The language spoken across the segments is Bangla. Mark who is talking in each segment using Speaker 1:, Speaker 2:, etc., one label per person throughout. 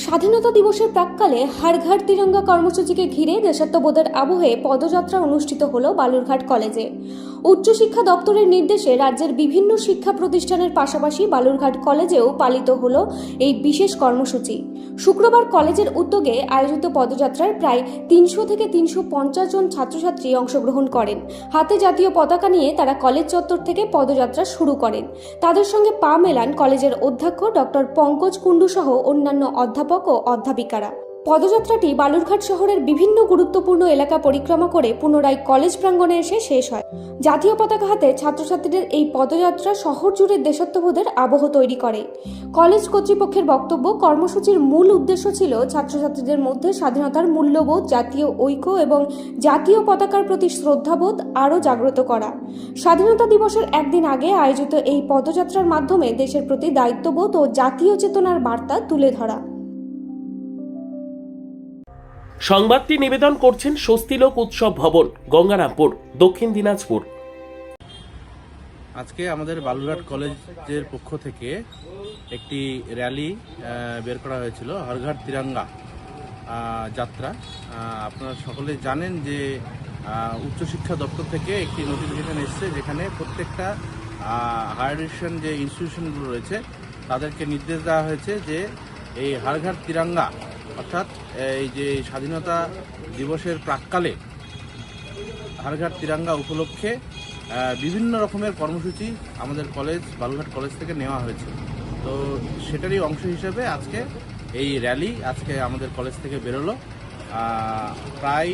Speaker 1: স্বাধীনতা দিবসের প্রাক্কালে হর ঘর তিরঙ্গা কর্মসূচিকে ঘিরে দেশাত্মবোধের আবহে পদযাত্রা অনুষ্ঠিত হলো বালুরঘাট কলেজে। উচ্চশিক্ষা দপ্তরের নির্দেশে রাজ্যের বিভিন্ন শিক্ষা প্রতিষ্ঠানের পাশাপাশি বালুরঘাট কলেজেও পালিত হলো এই বিশেষ কর্মসূচি। শুক্রবার কলেজের উদ্যোগে আয়োজিত পদযাত্রায় প্রায় 300 থেকে 350 জন ছাত্রছাত্রী অংশগ্রহণ করেন। হাতে জাতীয় পতাকা নিয়ে তারা কলেজ চত্বর থেকে পদযাত্রা শুরু করেন। তাদের সঙ্গে পা মেলান কলেজের অধ্যক্ষ ডক্টর পঙ্কজ কুণ্ডু সহ অন্যান্য অধ্যাপক ও অধ্যাপিকারা। পদযাত্রাটি বালুরঘাট শহরের বিভিন্ন গুরুত্বপূর্ণ এলাকা পরিক্রমা করে পুনরায় কলেজ প্রাঙ্গণে এসে শেষ হয়। জাতীয় পতাকা হাতে ছাত্রছাত্রীদের এই পদযাত্রা শহর জুড়ে দেশাত্মবোধের আবহ তৈরি করে। কলেজ কর্তৃপক্ষের বক্তব্য, কর্মসূচির মূল উদ্দেশ্য ছিল ছাত্রছাত্রীদের মধ্যে স্বাধীনতার মূল্যবোধ, জাতীয় ঐক্য এবং জাতীয় পতাকার প্রতি শ্রদ্ধাবোধ আরও জাগ্রত করা। স্বাধীনতা দিবসের একদিন আগে আয়োজিত এই পদযাত্রার মাধ্যমে দেশের প্রতি দায়িত্ববোধ ও জাতীয় চেতনার বার্তা তুলে ধরা।
Speaker 2: সংবাদটি নিবেদন করছেন স্বস্তিলোক উৎসব ভবন, গঙ্গারামপুর, দক্ষিণ দিনাজপুর।
Speaker 3: আজকে আমাদের বালুরঘাট কলেজের পক্ষ থেকে একটি র্যালি বের করা হয়েছিল, হর ঘর তিরঙ্গা যাত্রা। আপনারা সকলে জানেন যে উচ্চশিক্ষা দপ্তর থেকে একটি নোটিফিকেশন এসেছে, যেখানে প্রত্যেকটা হায়ার এডুকেশন যে ইনস্টিটিউশনগুলো রয়েছে তাদেরকে নির্দেশ দেওয়া হয়েছে যে এই হর ঘর তিরঙ্গা অর্থাৎ এই যে স্বাধীনতা দিবসের প্রাক্কালে হর ঘর তিরঙ্গা উপলক্ষে বিভিন্ন রকমের কর্মসূচি আমাদের কলেজ বালুরঘাট কলেজ থেকে নেওয়া হয়েছে। তো সেটারই অংশ হিসেবে আজকে এই র্যালি আজকে আমাদের কলেজ থেকে বেরোলো। প্রায়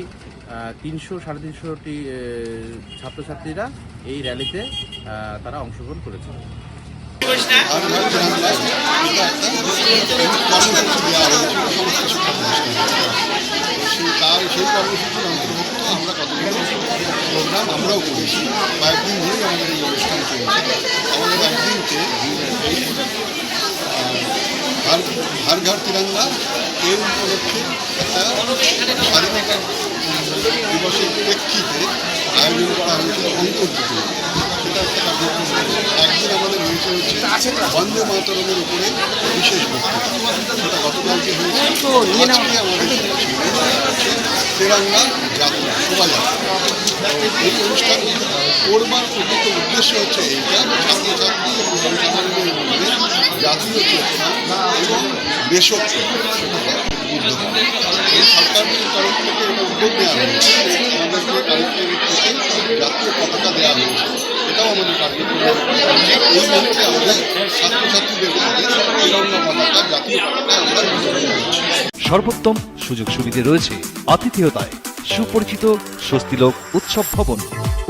Speaker 3: 300-350টি ছাত্রছাত্রীরা এই র্যালিতে তারা অংশগ্রহণ করেছে।
Speaker 4: সেই কর্মসূচির অন্তর্ভুক্ত আমরা কতগুলো প্রোগ্রাম আমরাও করেছি। কয়েকদিন ধরেই আমাদের এই অনুষ্ঠান চলছে। আমাদের একদিনকে হর ঘর তিরঙ্গা এর উপলক্ষে একটা স্বাধীনতা দিবসের প্রেক্ষিতে আয়োজন করা হয়েছিল অন্তর্ভুক্ত। সেটা একটা কার্যক্রম। একদিন আমাদের হয়েছে বন্দে মাতরমের উপরে বিশেষ বক্তৃতা, সেটা গতকালকে হয়েছে। আজকে আমাদের তিরঙ্গা যাত্রা, শোভাযাত্রা। এই অনুষ্ঠান করবার প্রকৃত উদ্দেশ্য হচ্ছে এইটা, ছাত্রছাত্রী এবং জনসাধারণের মধ্যে জাতীয় চেতনা এবং দেশত্ব সেটাকে উদ্বুদ্ধ করে। এই সরকারের তরফ থেকে এটা উদ্যোগ নেওয়া হয়েছে, আমাদেরকে কালেক্টর থেকে জাতীয় পতাকা দেওয়া হয়েছে। এটাও আমাদের কার্যক্রম। এই মুহূর্তে আমাদের ছাত্রছাত্রীদের মধ্যে তিরঙ্গা পতাকা, জাতীয় পতাকা আমরা বিতরণ করছি।
Speaker 5: সর্বোত্তম সুযোগ সুবিধে রয়েছে আতিথেয়তায়। সুপরিচিত স্বস্তিলোক উৎসব ভবন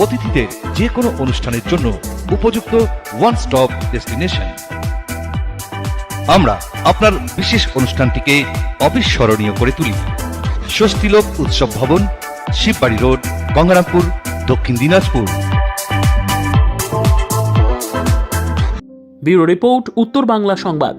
Speaker 5: অতিথিদের যে কোনো অনুষ্ঠানের জন্য উপযুক্ত ওয়ান স্টপ ডেস্টিনেশন। আমরা আপনার বিশেষ অনুষ্ঠানটিকে অবিস্মরণীয় করে তুলি। স্বস্তিলোক উৎসব ভবন, শিববাড়ি রোড, গঙ্গারামপুর, দক্ষিণ দিনাজপুর।
Speaker 2: ব্যুরো রিপোর্ট, উত্তর বাংলা সংবাদ।